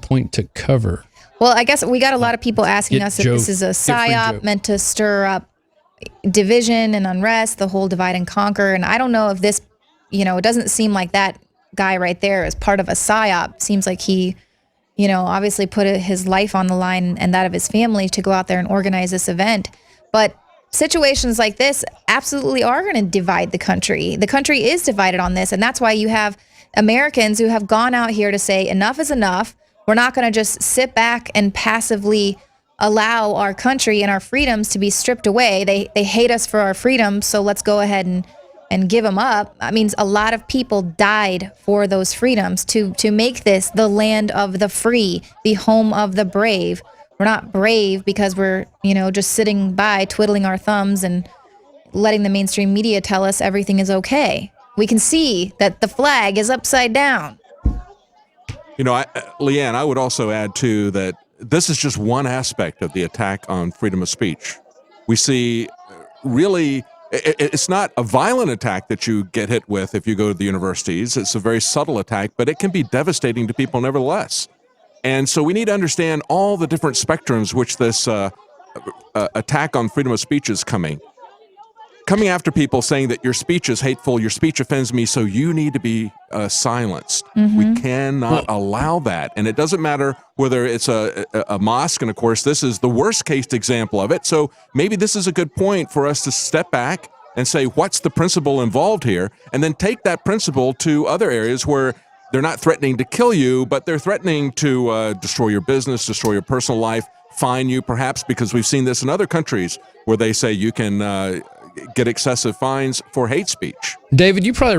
point to cover? Well, I guess we got a lot of people asking us if this is a psyop meant to stir up division and unrest, the whole divide and conquer. And I don't know if this, it doesn't seem like that guy right there is part of a psyop. Seems like he, obviously put his life on the line and that of his family to go out there and organize this event. But situations like this absolutely are going to divide the country. The country is divided on this. And that's why you have Americans who have gone out here to say enough is enough. We're not going to just sit back and passively allow our country and our freedoms to be stripped away. They hate us for our freedoms, so let's go ahead and give them up. That means a lot of people died for those freedoms to make this the land of the free, the home of the brave. We're not brave because we're, just sitting by twiddling our thumbs and letting the mainstream media tell us everything is okay. We can see that the flag is upside down. Leanne, I would also add, too, that this is just one aspect of the attack on freedom of speech. We see really, it's not a violent attack that you get hit with if you go to the universities. It's a very subtle attack, but it can be devastating to people nevertheless. And so we need to understand all the different spectrums which this attack on freedom of speech is coming after people saying that your speech is hateful, your speech offends me, so you need to be silenced. Mm-hmm. We cannot allow that. And it doesn't matter whether it's a mosque, and of course this is the worst case example of it. So maybe this is a good point for us to step back and say, what's the principle involved here? And then take that principle to other areas where they're not threatening to kill you, but they're threatening to destroy your business, destroy your personal life, fine you perhaps, because we've seen this in other countries where they say you can get excessive fines for hate speech. David, you probably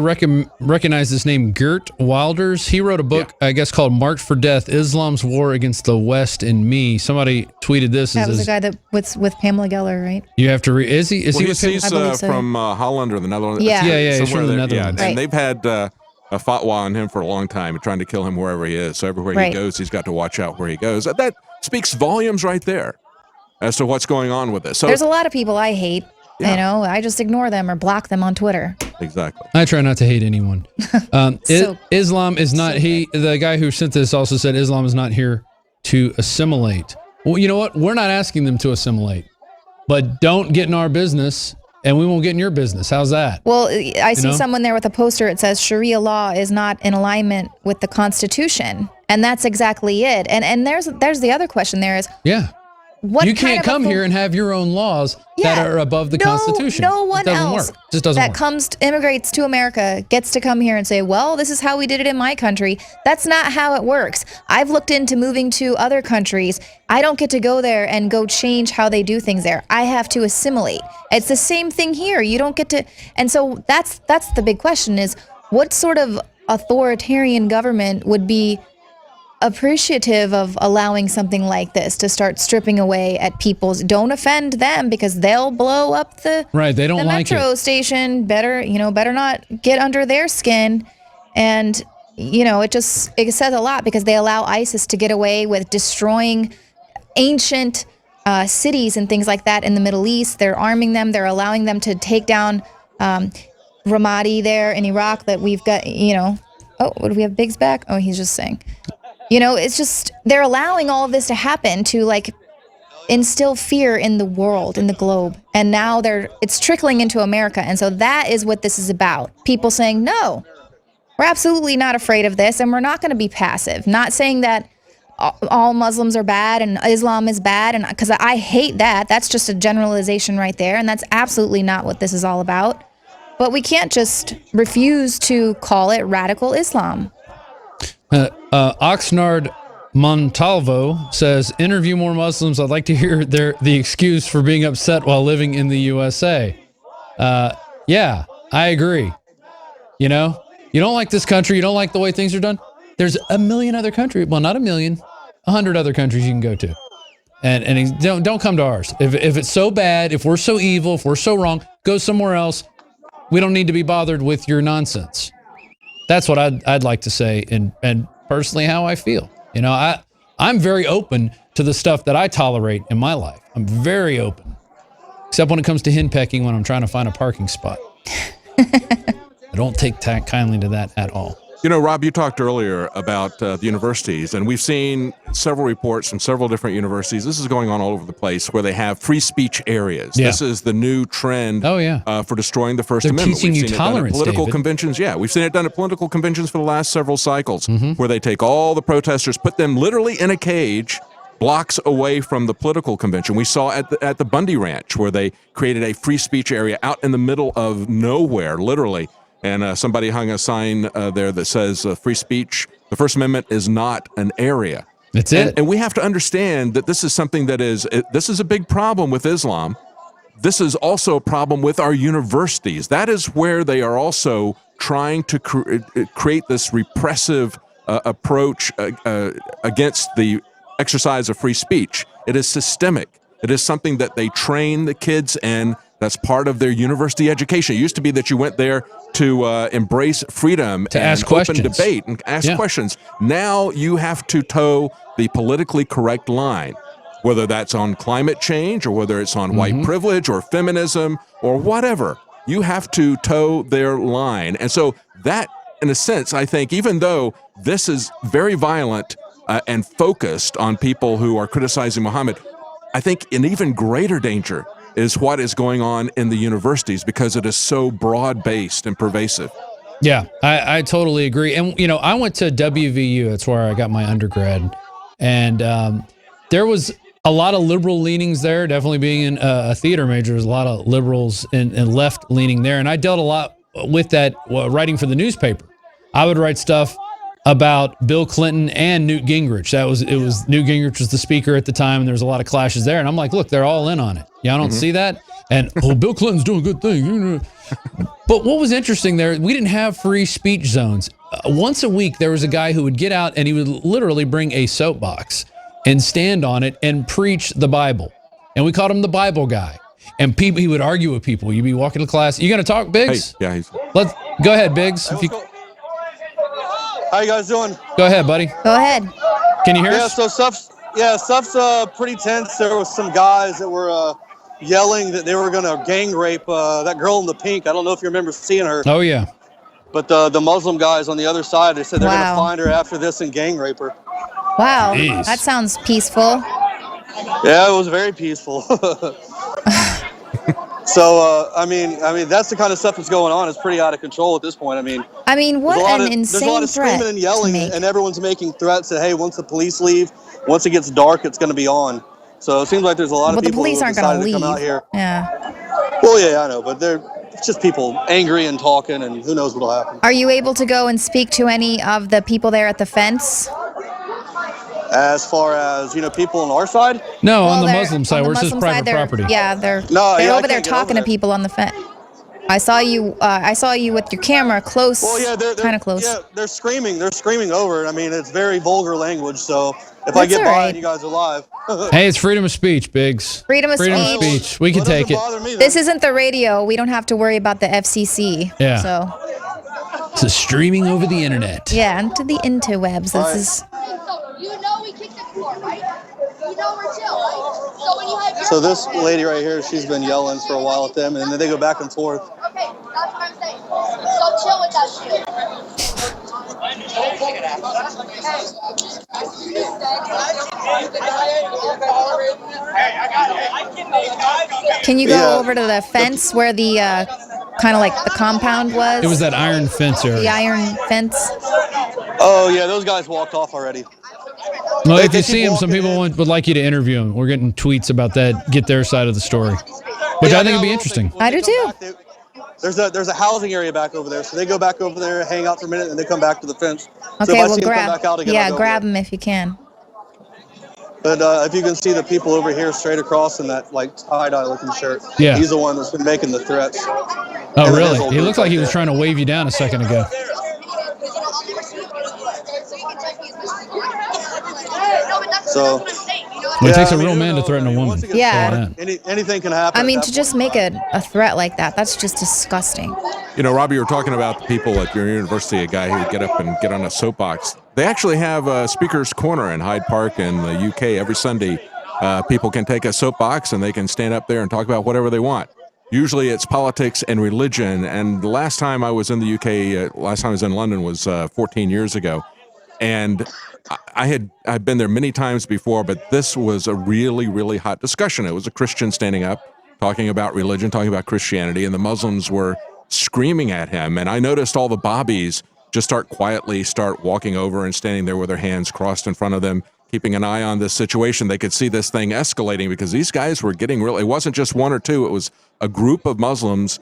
recognize this name, Geert Wilders. He wrote a book, I guess, called March for Death, Islam's War Against the West and Me. Somebody tweeted this. That was the guy that was with Pamela Geller, right? You have to read. Is he with He's from Holland or the Netherlands. Yeah. He's from the Netherlands. Yeah, and they've had a fatwa on him for a long time, trying to kill him wherever he is. So everywhere he goes, he's got to watch out where he goes. That speaks volumes right there as to what's going on with this. So there's a lot of people I hate. Yeah. I just ignore them or block them on Twitter. Exactly. I try not to hate anyone. Islam is not, the guy who sent this also said Islam is not here to assimilate. Well, you know what? We're not asking them to assimilate, but don't get in our business and we won't get in your business. How's that? Well, I see someone there with a poster. It says Sharia law is not in alignment with the Constitution. And that's exactly it. And there's the other question there is, you can't come here and have your own laws that are above the Constitution. No one else Just doesn't work. Immigrates to America gets to come here and say, well, this is how we did it in my country. That's not how it works. I've looked into moving to other countries. I don't get to go there and go change how they do things there. I have to assimilate. It's the same thing here. You don't get to. And so that's the big question is, what sort of authoritarian government would be appreciative of allowing something like this to start stripping away at people's? Don't offend them because they'll blow up the they don't like metro station. Better not get under their skin. And it says a lot because they allow ISIS to get away with destroying ancient cities and things like that in the Middle East. They're arming them. They're allowing them to take down Ramadi there in Iraq that we've got. Oh, what do we have? Biggs back? Oh, he's just saying. It's just, they're allowing all of this to happen to instill fear in the world, in the globe. And now it's trickling into America. And so that is what this is about. People saying, no, we're absolutely not afraid of this. And we're not going to be passive. Not saying that all Muslims are bad and Islam is bad. And because I hate that. That's just a generalization right there. And that's absolutely not what this is all about. But we can't just refuse to call it radical Islam. Oxnard Montalvo says, interview more Muslims. I'd like to hear the excuse for being upset while living in the USA. Yeah, I agree. You don't like this country. You don't like the way things are done. There's a million other countries. Well, not a million, 100 other countries you can go to. And don't come to ours. If it's so bad, if we're so evil, if we're so wrong, go somewhere else. We don't need to be bothered with your nonsense. That's what I'd like to say, and personally how I feel. I'm very open to the stuff that I tolerate in my life. I'm very open, except when it comes to henpecking when I'm trying to find a parking spot. I don't take kindly to that at all. You know, Rob, you talked earlier about the universities, and we've seen several reports from several different universities. This is going on all over the place where they have free speech areas. Yeah. This is the new trend for destroying the First Amendment. Teaching We've you seen tolerance, it done at political David. conventions. Yeah, we've seen it done at political conventions for the last several cycles, where they take all the protesters, put them literally in a cage, blocks away from the political convention. We saw at the Bundy Ranch where they created a free speech area out in the middle of nowhere, literally. And somebody hung a sign there that says free speech, the First Amendment is not an area. That's it. And we have to understand that this is something that this is a big problem with Islam. This is also a problem with our universities. That is where they are also trying to create this repressive approach against the exercise of free speech. It is systemic. It is something that they train the kids in. That's part of their university education. It used to be that you went there to embrace freedom to and ask open questions. debate and ask questions. Now you have to toe the politically correct line, whether that's on climate change or whether it's on white privilege or feminism or whatever. You have to toe their line. And so that, in a sense, I think, even though this is very violent and focused on people who are criticizing Muhammad, I think an even greater danger is what is going on in the universities because it is so broad-based and pervasive. Yeah, I totally agree. And, you know, I went to WVU. That's where I got my undergrad. And there was a lot of liberal leanings there. Definitely being a theater major, there's a lot of liberals and left leaning there. And I dealt a lot with that writing for the newspaper. I would write stuff about Bill Clinton and Newt Gingrich. It was Newt Gingrich was the speaker at the time, and there was a lot of clashes there. And I'm like, look, they're all in on it. Yeah, I don't see that. And Bill Clinton's doing good things. But what was interesting there, we didn't have free speech zones. Once a week, there was a guy who would get out and he would literally bring a soapbox and stand on it and preach the Bible. And we called him the Bible guy. And he would argue with people. You'd be walking to class. You going to talk, Biggs? Hey, yeah. Let's go ahead, Biggs. How you guys doing? Go ahead, buddy. Go ahead. Can you hear us? So stuff's pretty tense. There was some guys that were yelling that they were going to gang rape that girl in the pink. I don't know if you remember seeing her. Oh, yeah. But the Muslim guys on the other side, they said they're going to Wow. find her after this and gang rape her. Wow. Jeez. That sounds peaceful. Yeah, it was very peaceful. So, I mean, that's the kind of stuff that's going on. It's pretty out of control at this point. I mean, what there's a an lot of insane threat screaming and yelling, to make. and everyone's making threats that, hey, once the police leave, once it gets dark, it's going to be on. So it seems like there's a lot Well, of the people police who aren't going decided to to come out leave. here. Yeah. Well, yeah, I know, but it's just people angry and talking, and who knows what'll happen. Are you able to go and speak to any of the people there at the fence? As far as, people on our side? No, Well, on the they're- Muslim side, on the where it says Muslim private side, they're- property. Yeah, they're No, they're yeah, I over there can't get talking over to people on the fence. I saw you. I saw you with your camera close. Well, yeah, they're kind of close. Yeah, they're screaming. They're screaming over it. I mean, it's very vulgar language. So if I That's get all by right. and you guys are live, Hey, it's freedom of speech, Biggs. Freedom of speech. We can well, take doesn't it. bother me, This then. isn't the radio. We don't have to worry about the FCC. Yeah. So It's streaming over the internet. yeah, into the interwebs. This Right. is. So you know we kicked it before, right? You know we're chill, right? So when you have your So this lady right here, she's been yelling for a while at them, and then they go back and forth. okay, that's what I'm saying. So chill with that shit. Can you go Yeah. over to the fence where the kind of like the compound was? It was that iron fence the area. iron fence. Oh yeah, those guys walked off already. Well, if they you keep see him, some walking people in. would like you to interview him. We're getting tweets about that. Get their side of the story, which I think would be interesting. I do too. There's a housing area back over there, so they go back over there, hang out for a minute, and they come back to the fence. So Okay, if I well see them come grab. back out again, I'll Yeah, go grab over him if you can. there. But if you can see the people over here straight across in that like tie-dye looking shirt, Yeah. he's the one that's been making the threats. Oh, then really? his old He group looked like right he was there. trying to wave you down a second ago. So Well, it takes I a mean, real who man to knows? threaten I a mean, woman. once it gets Yeah. dark, anything can happen. I mean, at to that just point. make a threat like that, that's just disgusting. You know, Robbie, you were talking about the people at your university, a guy who would get up and get on a soapbox. They actually have a speaker's corner in Hyde Park in the UK every Sunday. People can take a soapbox and they can stand up there and talk about whatever they want. Usually it's politics and religion. And the last time I was in the UK, last time I was in London was 14 years ago. And I'd been there many times before, but this was a really, really hot discussion. It was a Christian standing up, talking about religion, talking about Christianity, and the Muslims were screaming at him. And I noticed all the bobbies just start walking over and standing there with their hands crossed in front of them, keeping an eye on this situation. They could see this thing escalating because these guys were getting real. It wasn't just one or two. It was a group of Muslims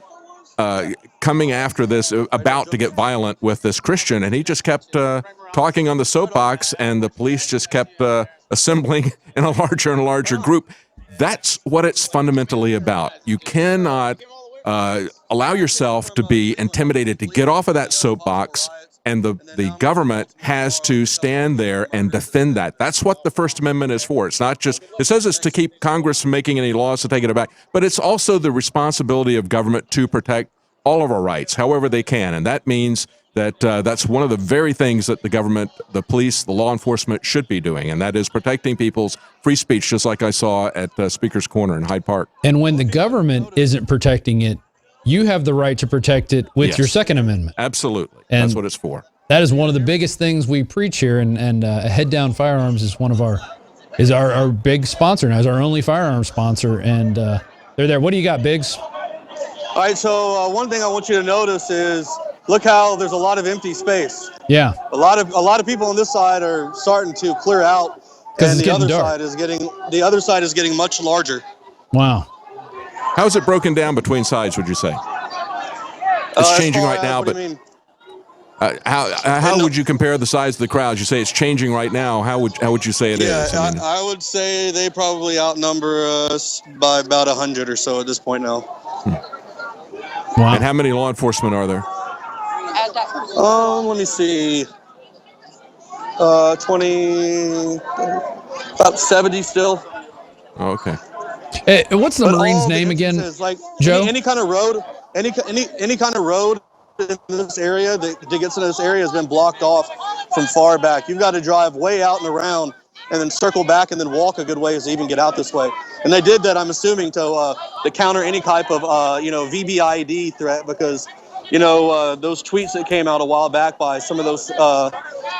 coming after this, about to get violent with this Christian. And he just kept talking on the soapbox, and the police just kept assembling in a larger and larger group. That's what it's fundamentally about. You cannot allow yourself to be intimidated, to get off of that soapbox, and the government has to stand there and defend that. That's what the First Amendment is for. It's not just, it says it's to keep Congress from making any laws to take it back, but it's also the responsibility of government to protect all of our rights, however they can. And that means that that's one of the very things that the government, the police, the law enforcement should be doing, and that is protecting people's free speech, just like I saw at Speaker's Corner in Hyde Park. And when the government isn't protecting it, you have the right to protect it with your Second Amendment. Absolutely. And that's what it's for. That is one of the biggest things we preach here, and Head Down Firearms is our big sponsor now, is our only firearms sponsor, and they're there. What do you got, Biggs? All right, so one thing I want you to notice is, look how there's a lot of empty space. Yeah. A lot of people on this side are starting to clear out, and the other side is getting much larger. Wow. How is it broken down between sides, would you say? It's changing right now, but how would you compare the size of the crowds? You say it's changing right now. How would you say it is? I would say they probably outnumber us by about 100 or so at this point now. Wow. And how many law enforcement are there? Let me see. 20, about 70 still. Oh, okay. Hey, what's the Marine's name again, like Joe? Any kind of road, any kind of road in this area that gets into this area has been blocked off from far back. You've got to drive way out and around, and then circle back, and then walk a good ways to even get out this way. And they did that, I'm assuming, to counter any type of VBID threat, because those tweets that came out a while back by some of those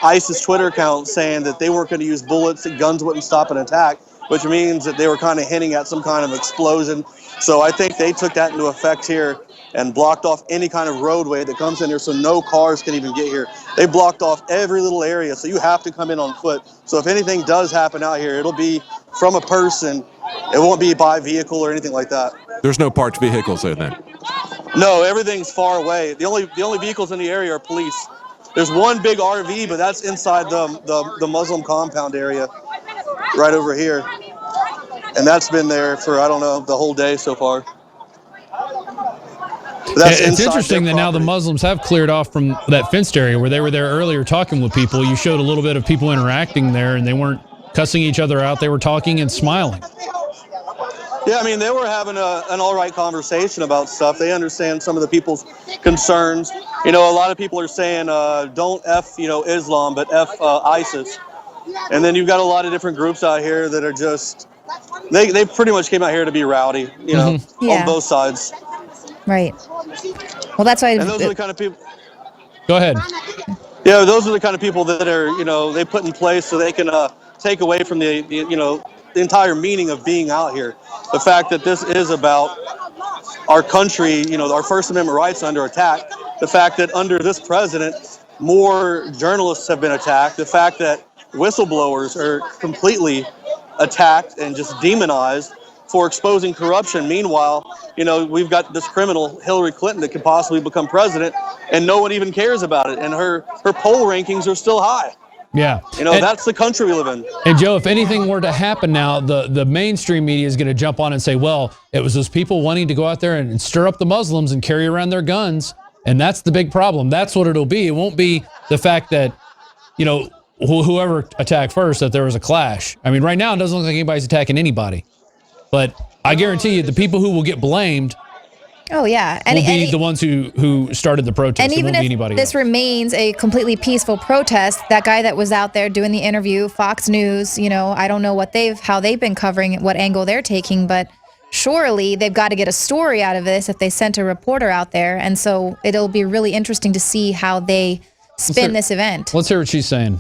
ISIS Twitter accounts saying that they weren't going to use bullets, that guns wouldn't stop an attack, which means that they were kind of hinting at some kind of explosion. So I think they took that into effect here and blocked off any kind of roadway that comes in here, so no cars can even get here. They blocked off every little area, so you have to come in on foot. So if anything does happen out here, it'll be from a person. It won't be by vehicle or anything like that. There's no parked vehicles there then? No, everything's far away. The only vehicles in the area are police. There's one big RV, but that's inside the Muslim compound area, right over here. And that's been there for, I don't know, the whole day so far. It's interesting that now the Muslims have cleared off from that fenced area where they were there earlier talking with people. You showed a little bit of people interacting there, and they weren't cussing each other out. They were talking and smiling. Yeah, I mean, they were having an all right conversation about stuff. They understand some of the people's concerns. A lot of people are saying, don't F, Islam, but F ISIS. And then you've got a lot of different groups out here that are just, they pretty much came out here to be rowdy, on both sides. Right. Well, that's why. And those are the kind of people. Go ahead. Yeah, those are the kind of people that are, they put in place so they can take away from the entire meaning of being out here. The fact that this is about our country, our First Amendment rights under attack. The fact that under this president, more journalists have been attacked. The fact that whistleblowers are completely attacked and just demonized for exposing corruption. Meanwhile, we've got this criminal, Hillary Clinton, that could possibly become president, and no one even cares about it. And her poll rankings are still high. Yeah. That's the country we live in. And Joe, if anything were to happen now, the mainstream media is going to jump on and say, well, it was those people wanting to go out there and stir up the Muslims and carry around their guns. And that's the big problem. That's what it'll be. It won't be the fact that, whoever attacked first, that there was a clash. I mean, right now, it doesn't look like anybody's attacking anybody. But I guarantee you, the people who will get blamed will be the ones who started the protest. And even if this remains a completely peaceful protest, that guy that was out there doing the interview, Fox News, I don't know how they've been covering it, what angle they're taking, but surely they've got to get a story out of this if they sent a reporter out there. And so it'll be really interesting to see how they spin this event. Let's hear what she's saying.